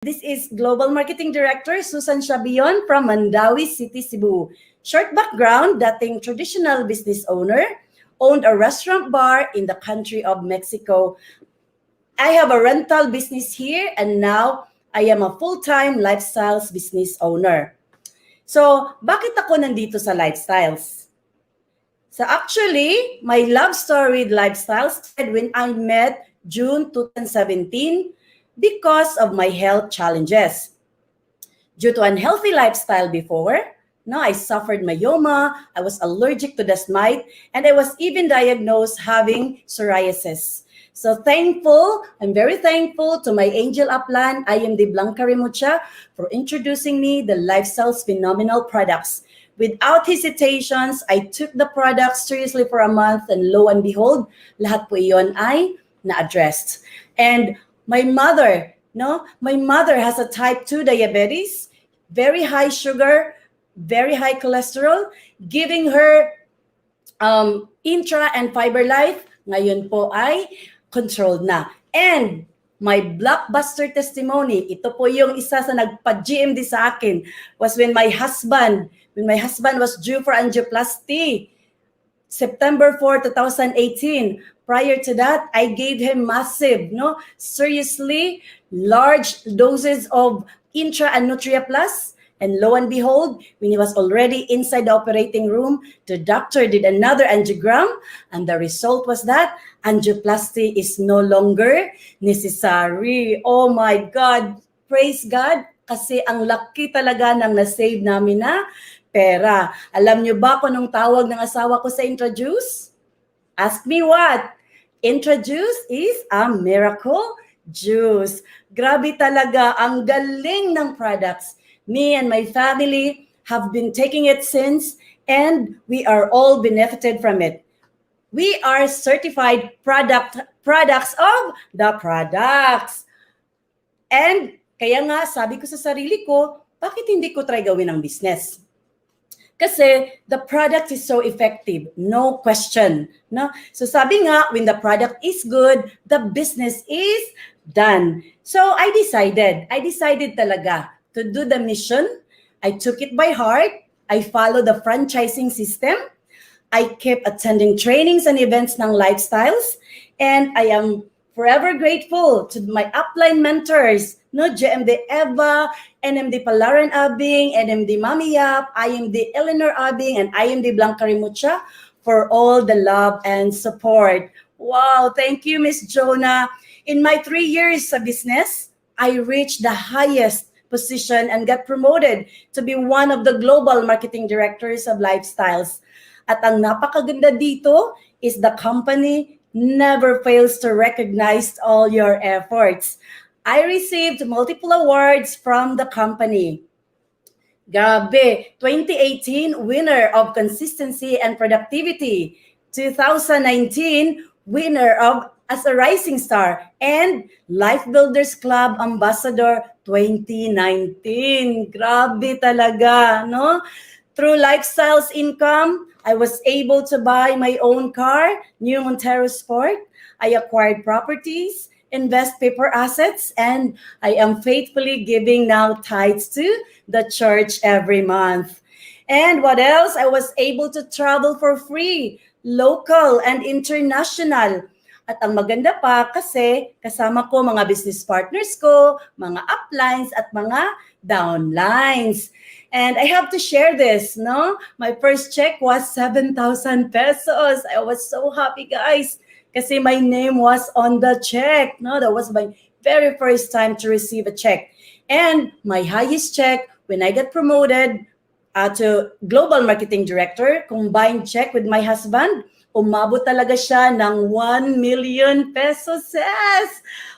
This is Global Marketing Director Susan Shabion from Mandawi City, Cebu. Short background, dating traditional business owner, owned a restaurant bar in the country of Mexico. I have a rental business here and now I am a full-time lifestyles business owner. So, bakit ako nandito sa lifestyles? So actually, my love story with lifestyles started when I met June 2017 because of my health challenges. Due to unhealthy lifestyle before, I suffered myoma, I was allergic to dust mite, and I was even diagnosed having psoriasis. So I'm very thankful to my angel upline, IMD Blanca Remucha, for introducing me the Lifestyles Phenomenal products. Without hesitations, I took the products seriously for a month and lo and behold, lahat po iyon ay na-addressed. And my mother has a type 2 diabetes, very high sugar, very high cholesterol, giving her intra and fiber life, ngayon po ay controlled na. And my blockbuster testimony, ito po yung isa sa nagpa-GMD sa akin, was when my husband was due for angioplasty, September 4, 2018. Prior to that, I gave him massive, seriously large doses of Intra and Nutria Plus. And lo and behold, when he was already inside the operating room, the doctor did another angiogram, and the result was that angioplasty is no longer necessary. Oh my God! Praise God! Kasi ang laki talaga ng na-save namin na pera. Alam niyo ba kung anong tawag ng asawa ko sa Intrajuice? Ask me what? Intrajuice is a miracle juice. Grabe talaga, ang galing ng products. Me and my family have been taking it since, and we are all benefited from it. We are certified products of the products. And kaya nga, sabi ko sa sarili ko, bakit hindi ko try gawin ang business? Kasi the product is so effective, no question. No? So sabi nga, when the product is good, the business is done. So I decided talaga to do the mission. I took it by heart. I followed the franchising system. I kept attending trainings and events ng lifestyles. And I am forever grateful to my upline mentors, JMD Eva, NMD Palaran Abing, NMD Mami Yap, IMD Eleanor Abing, and IMD Blanca Remucha for all the love and support. Wow, thank you, Miss Jonah. In my 3 years sa business, I reached the highest position and got promoted to be one of the global marketing directors of lifestyles. At ang napakaganda dito is the company never fails to recognize all your efforts. I received multiple awards from the company. Grabe, 2018 winner of consistency and productivity, 2019 winner of as a rising star, and Life Builders Club Ambassador 2019. Grabe talaga, no? Through lifestyles income, I was able to buy my own car, new Montero Sport. I acquired properties, invest paper assets, and I am faithfully giving now tithes to the church every month. And what else? I was able to travel for free, local and international. At ang maganda pa kasi kasama ko mga business partners ko, mga uplines at mga downlines. And I have to share this, My first check was 7,000 pesos. I was so happy, guys, kasi my name was on the check, That was my very first time to receive a check. And my highest check when I got promoted to Global Marketing Director, combined check with my husband, umabot talaga siya ng 1 million pesos.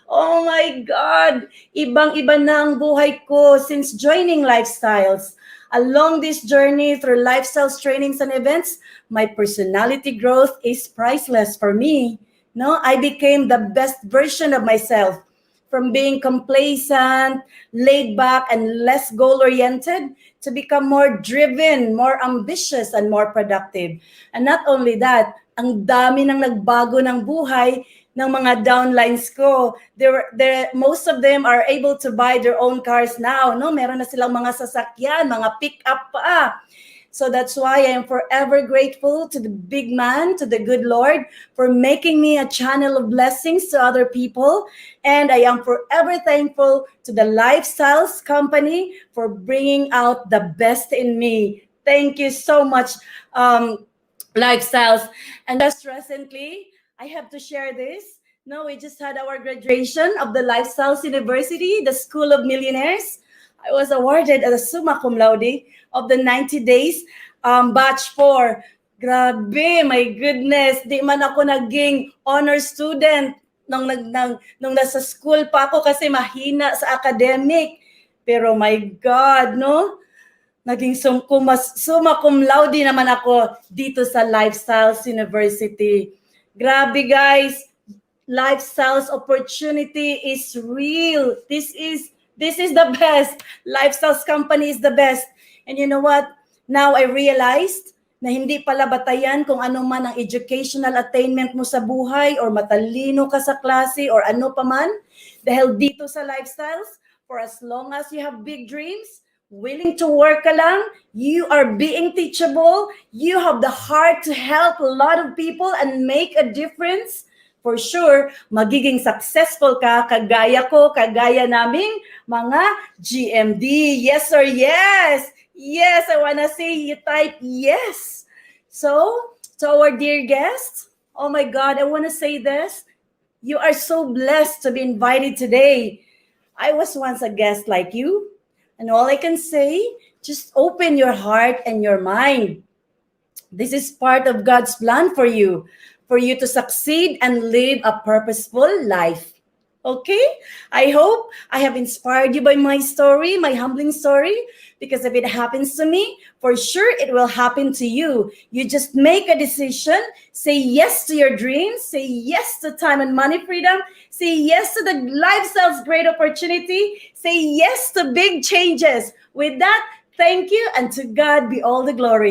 Oh my God! Ibang-iba na ang buhay ko since joining Lifestyles. Along this journey through lifestyles trainings and events, my personality growth is priceless for me. I became the best version of myself. From being complacent, laid back, and less goal-oriented to become more driven, more ambitious, and more productive. And not only that, ang dami ng nagbago ng buhay ng mga downlines ko. Most of them are able to buy their own cars now, no? Meron na silang mga sasakyan, mga pick-up pa. So that's why I am forever grateful to the big man, to the good Lord, for making me a channel of blessings to other people. And I am forever thankful to the Lifestyles Company for bringing out the best in me. Thank you so much, Lifestyles. And just recently, I have to share this. No, we just had our graduation of the Lifestyles University, the School of Millionaires. I was awarded as a summa cum laude of the 90 days batch 4. Grabe, my goodness. Di man ako naging honor student nung nasa school pa ako kasi mahina sa academic. Pero my God, no? Naging summa cum laude naman ako dito sa Lifestyles University. Grabe, guys. Lifestyles opportunity is real. This is the best. Lifestyles Company is the best. And you know what? Now I realized na hindi pala batayan kung ano man ang educational attainment mo sa buhay or matalino ka sa klase or ano pa man. Dahil dito sa Lifestyles, for as long as you have big dreams, willing to work ka lang, you are being teachable, you have the heart to help a lot of people and make a difference, for sure, magiging successful ka, kagaya ko, kagaya naming mga GMD. Yes or yes? Yes, I wanna see you type yes. So, to our dear guests, oh my God, I wanna say this. You are so blessed to be invited today. I was once a guest like you, and all I can say, just open your heart and your mind. This is part of God's plan for you to succeed and live a purposeful life. Okay? I hope I have inspired you by my story, my humbling story, because if it happens to me, for sure it will happen to you. You just make a decision, say yes to your dreams, say yes to time and money freedom, say yes to the Lifestyles great opportunity, say yes to big changes. With that, thank you, and to God be all the glory.